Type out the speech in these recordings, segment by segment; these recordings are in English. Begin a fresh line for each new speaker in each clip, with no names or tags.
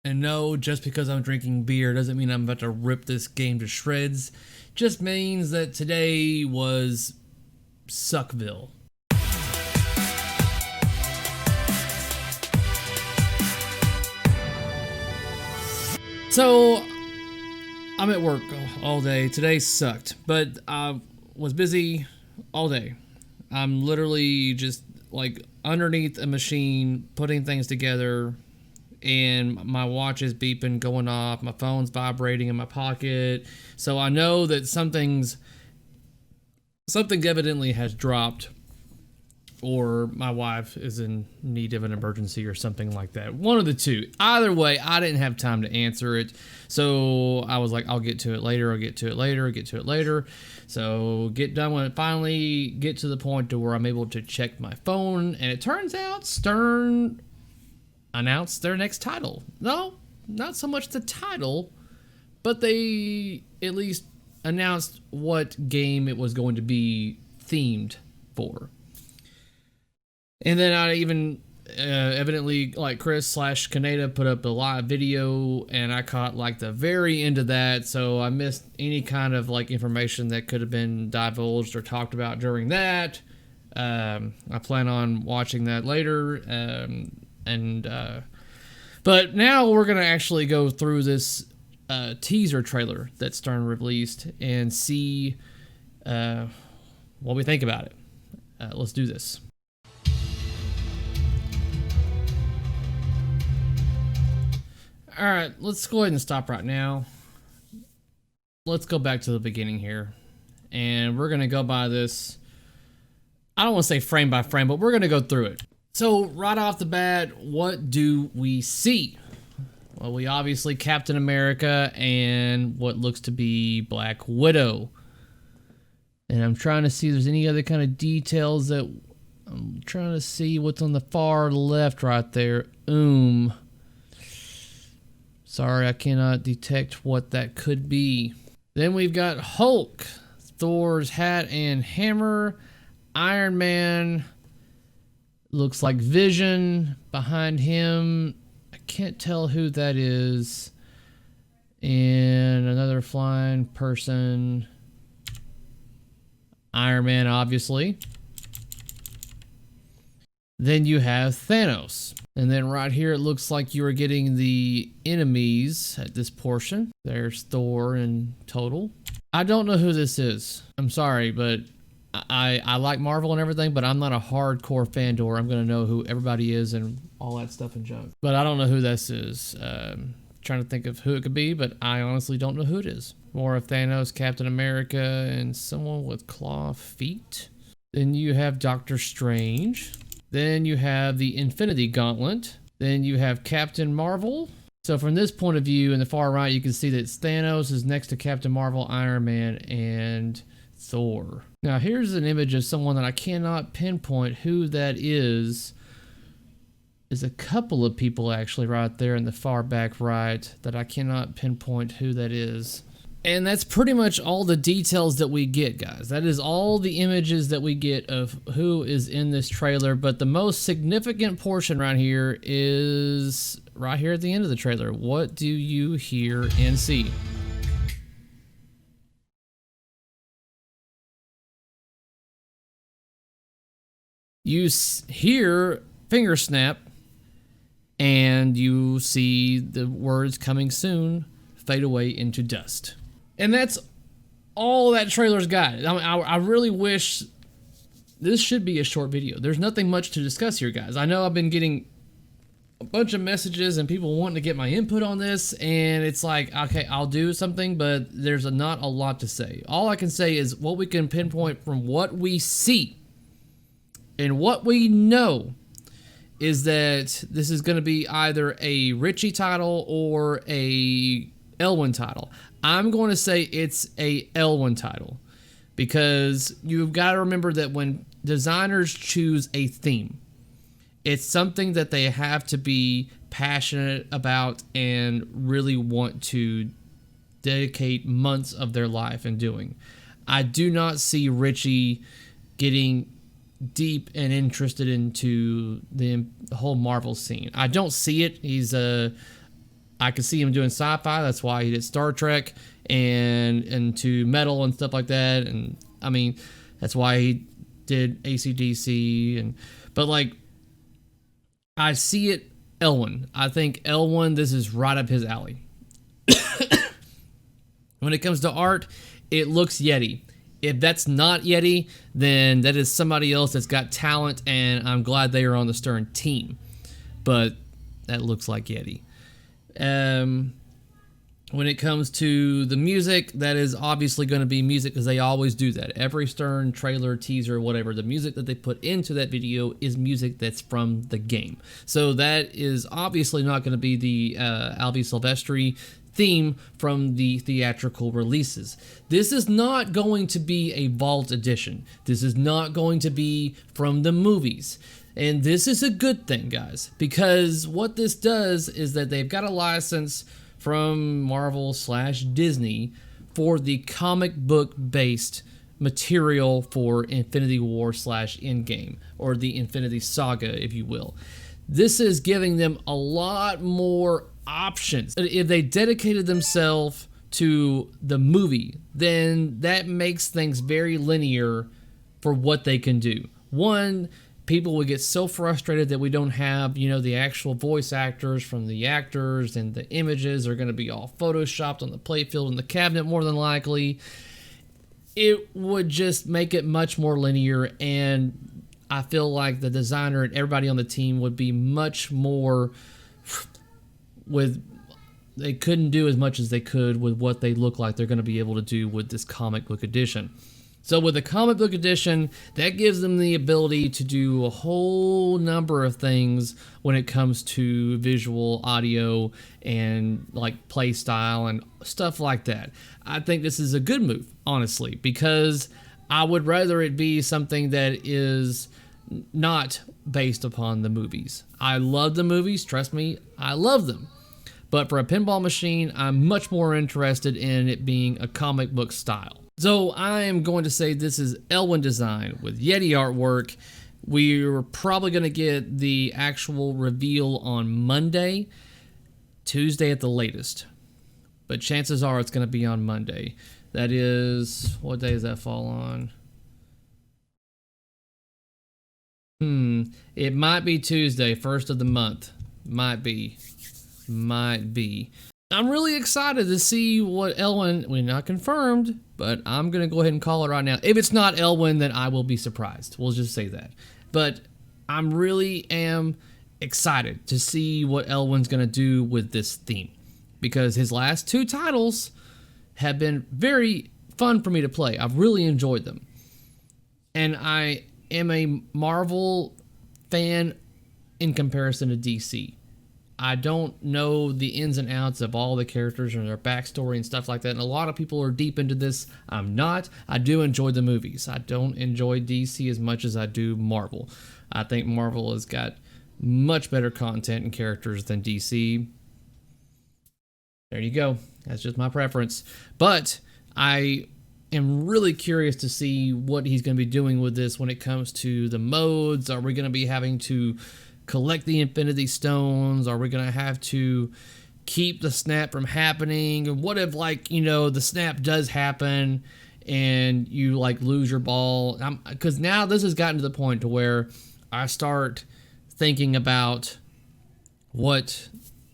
And no, just because I'm drinking beer doesn't mean I'm about to rip this game to shreds. Just means that today was Suckville. So, I'm at work all day. Today sucked, but I was busy all day. I'm literally just like underneath a machine putting things together, and my watch is beeping, going off, my phone's vibrating in my pocket. So I know that something evidently has dropped, or my wife is in need of an emergency or something like that. One of the two. Either way, I didn't have time to answer it. So I was like, I'll get to it later, I'll get to it later, I'll get to it later. So get done when it finally get to the point to where I'm able to check my phone, and it turns out Stern announced their next title. No, not so much the title, but they at least announced what game it was going to be themed for. And then I even evidently, like, Chris / Kaneda put up a live video, and I caught like the very end of that, so I missed any kind of like information that could have been divulged or talked about during that. I plan on watching that later. But now we're gonna actually go through this teaser trailer that Stern released and see what we think about it. Let's do this. All right, let's go ahead and stop right now. Let's go back to the beginning here, and we're gonna go by this. I don't want to say frame by frame, but we're gonna go through it. So right off the bat, what do we see? Well, we obviously Captain America and what looks to be Black Widow. And I'm trying to see if there's any other kind of details that... I'm trying to see what's on the far left right there. Sorry, I cannot detect what that could be. Then we've got Hulk, Thor's hat and hammer, Iron Man... looks like Vision behind him. I can't tell who that is. And another flying person. Iron Man, obviously. Then you have Thanos. And then right here, it looks like you are getting the enemies at this portion. There's Thor in total. I don't know who this is. I'm sorry, but I like Marvel and everything, but I'm not a hardcore fandor. I'm going to know who everybody is and all that stuff and junk. But I don't know who this is. Trying to think of who it could be, but I honestly don't know who it is. More of Thanos, Captain America, and someone with claw feet. Then you have Doctor Strange. Then you have the Infinity Gauntlet. Then you have Captain Marvel. So from this point of view, in the far right, you can see that Thanos is next to Captain Marvel, Iron Man, and Thor. Now here's an image of someone that I cannot pinpoint who that is. There's a couple of people actually right there in the far back right that I cannot pinpoint who that is. And that's pretty much all the details that we get, guys. That is all the images that we get of who is in this trailer. But the most significant portion right here is right here at the end of the trailer. What do you hear and see? You hear finger snap, and you see the words "coming soon" fade away into dust. And that's all that trailer's got. I really wish this should be a short video. There's nothing much to discuss here, guys. I know I've been getting a bunch of messages and people wanting to get my input on this, and it's like, okay, I'll do something, but there's not a lot to say. All I can say is what we can pinpoint from what we see. And what we know is that this is going to be either a Richie title or a Elwyn title. I'm going to say it's a Elwyn title because you've got to remember that when designers choose a theme, it's something that they have to be passionate about and really want to dedicate months of their life in doing. I do not see Richie getting deep and interested into the whole Marvel scene. I don't see it. I could see him doing sci-fi. That's why he did Star Trek and into metal and stuff like that. And I mean, that's why he did AC/DC. But like, I see it, Elwyn. I think Elwyn, this is right up his alley. When it comes to art, it looks Yeti. If that's not Yeti, then that is somebody else that's got talent, and I'm glad they are on the Stern team. But that looks like Yeti. When it comes to the music, that is obviously going to be music, because they always do that. Every Stern trailer, teaser, whatever, the music that they put into that video is music that's from the game. So that is obviously not going to be the Albi Silvestri theme from the theatrical releases. This is not going to be a Vault edition. This is not going to be from the movies. And this is a good thing, guys, because what this does is that they've got a license from Marvel/Disney for the comic book based material for Infinity War/Endgame, or the Infinity Saga, if you will. This is giving them a lot more options. If they dedicated themselves to the movie, then that makes things very linear for what they can do. One, people would get so frustrated that we don't have, the actual voice actors from the actors, and the images are going to be all photoshopped on the playfield and the cabinet more than likely. It would just make it much more linear, and I feel like the designer and everybody on the team would be much more they couldn't do as much as they could with what they look like they're going to be able to do with this comic book edition. So with the comic book edition, that gives them the ability to do a whole number of things when it comes to visual, audio, and like play style and stuff like that. I think this is a good move, honestly, because I would rather it be something that is not based upon the movies. I love the movies, trust me, I love them. But for a pinball machine, I'm much more interested in it being a comic book style. So I am going to say this is Elwyn design with Yeti artwork. We're probably going to get the actual reveal on Monday, Tuesday at the latest. But chances are it's going to be on Monday. That is, what day does that fall on? It might be Tuesday, first of the month. Might be. I'm really excited to see what Elwyn, we're not confirmed, but I'm going to go ahead and call it right now. If it's not Elwyn, then I will be surprised. We'll just say that. But I really am excited to see what Elwyn's going to do with this theme, because his last two titles have been very fun for me to play. I've really enjoyed them. And I am a Marvel fan in comparison to DC. I don't know the ins and outs of all the characters and their backstory and stuff like that. And a lot of people are deep into this. I'm not. I do enjoy the movies. I don't enjoy DC as much as I do Marvel. I think Marvel has got much better content and characters than DC. There you go. That's just my preference. But I am really curious to see what he's going to be doing with this when it comes to the modes. Are we going to be having to collect the Infinity Stones? Are we going to have to keep the snap from happening? And what if, the snap does happen and you, lose your ball? Because now this has gotten to the point to where I start thinking about what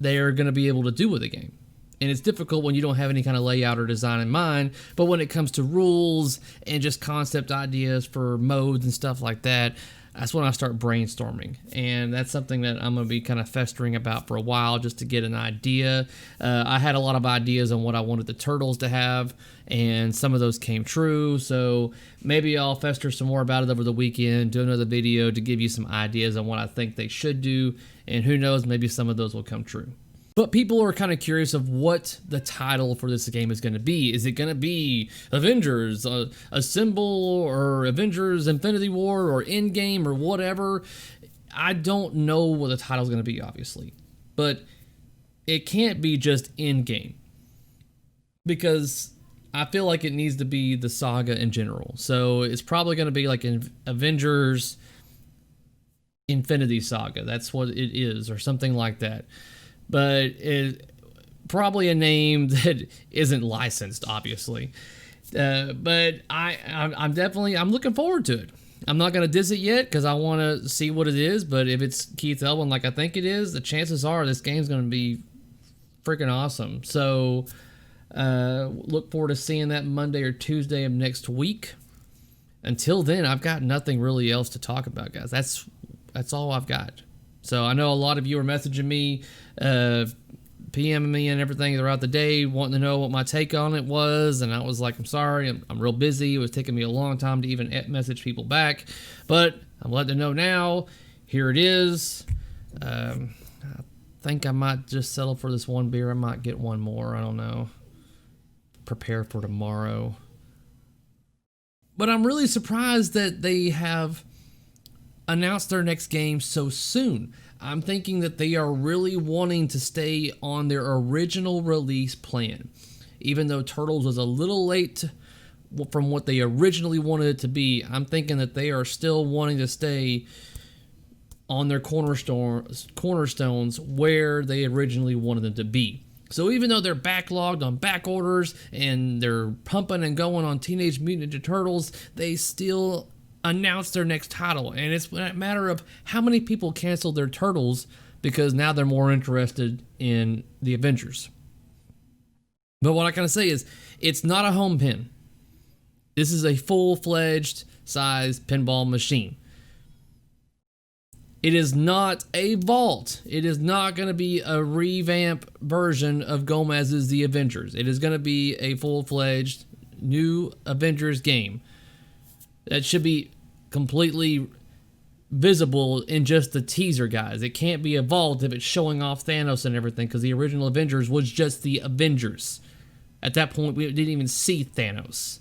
they are going to be able to do with the game. And it's difficult when you don't have any kind of layout or design in mind. But when it comes to rules and just concept ideas for modes and stuff like that, that's when I start brainstorming. And that's something that I'm going to be kind of festering about for a while, just to get an idea. I had a lot of ideas on what I wanted the Turtles to have, and some of those came true. So maybe I'll fester some more about it over the weekend, do another video to give you some ideas on what I think they should do. And who knows, maybe some of those will come true. But people are kind of curious of what the title for this game is going to be. Is it going to be Avengers, Assemble, or Avengers Infinity War, or Endgame, or whatever? I don't know what the title is going to be, obviously. But it can't be just Endgame, because I feel like it needs to be the saga in general. So it's probably going to be like an Avengers Infinity Saga. That's what it is, or something like that. But probably a name that isn't licensed, obviously. But I'm definitely looking forward to it. I'm not gonna diss it yet because I want to see what it is. But if it's Keith Elwin like I think it is, the chances are this game's gonna be freaking awesome. So look forward to seeing that Monday or Tuesday of next week. Until then, I've got nothing really else to talk about, guys. That's all I've got. So I know a lot of you are messaging me, PMing me and everything throughout the day, wanting to know what my take on it was, and I was like, I'm sorry, I'm real busy. It was taking me a long time to even message people back, but I'm letting them know now. Here it is. I think I might just settle for this one beer. I might get one more. I don't know. Prepare for tomorrow. But I'm really surprised that they have announced their next game so soon. I'm thinking that they are really wanting to stay on their original release plan. Even though Turtles was a little late from what they originally wanted it to be, I'm thinking that they are still wanting to stay on their cornerstones where they originally wanted them to be. So even though they're backlogged on back orders and they're pumping and going on Teenage Mutant Ninja Turtles, they still announce their next title. And it's a matter of how many people canceled their Turtles because now they're more interested in the Avengers. But what I can say is it's not a home pin. This is a full-fledged size pinball machine. It is not a vault. It is not going to be a revamp version of Gomez's The Avengers. It is going to be a full-fledged new Avengers game that should be completely visible in just the teaser, guys. It can't be a vault if it's showing off Thanos and everything, because the original Avengers was just the Avengers. At that point, we didn't even see Thanos.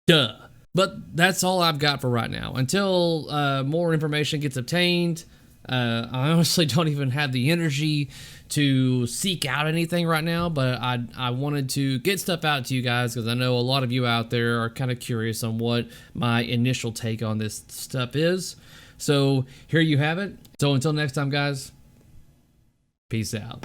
Duh. But that's all I've got for right now. Until more information gets obtained, I honestly don't even have the energy to seek out anything right now, but I wanted to get stuff out to you guys because I know a lot of you out there are kind of curious on what my initial take on this stuff is. So here you have it. So until next time, guys, peace out.